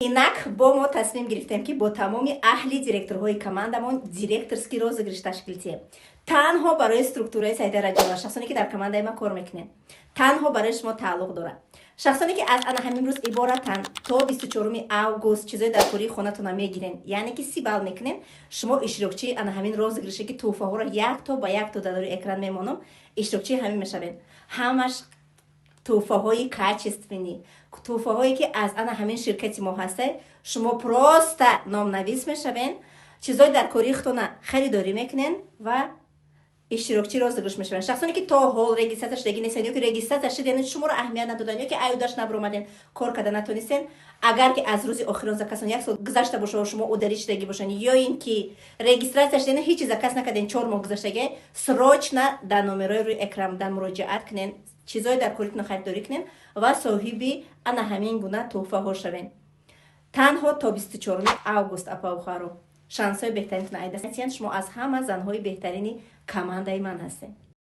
инак бо мо тасмим гирифтем ки бо тамоми аҳли директорҳои командамон директорский розыгриш ташкил диҳем. Танҳо барои структураи сайти радио шахсоне ки дар командаи ман кор мекунед, танҳо барои шумо тааллуқ дорад. Шахсоне ки аз ана ҳамин рӯз иборатанд то 24 август чизои дар кори хонатона мегирен, яъне ки 30 балл мекунен, шумо иштирокчии ана ҳамин розыгрише ки тӯҳфаҳоро як то ба як то дар рӯи экран мемонам, иштирокчии ҳамин мешавед. Ҳамаш тӯҳфаҳои качественӣ, тӯҳфаҳое ки аз ана ҳамин ширкати мо ҳастед, шумо просто номнавис мешавен, чизои дар кори худтона харидорӣ мекунен ва иштирокчи розыгриш мешавен. Шахсоне ки то ҳол регистратсия шудагӣ нестен, ё ки регистратсия шуден, шуморо аҳамият надодан, ё ки айдаш набромаден, кор карда натонистен, агар ки аз рӯзи охирон за касон 1 сол гузашта боша ва шумо ударӣ шудагӣ бошен, ё ин ки регистратсия шуден, ҳеҷ чиз закас накарден, 4 моҳ гузаштагӣ, срочно дар номерои рӯи экран дар муроҷиат кунен, чизои дар коритон харидорӣ кунен ва соҳиби ана ҳамин гуна тӯҳфаҳо шавен. Танҳо то 24 август апаухаро шансҳои беҳтаринтон айда. Шумо аз ҳама занҳои беҳтарини командаи ман ҳастед.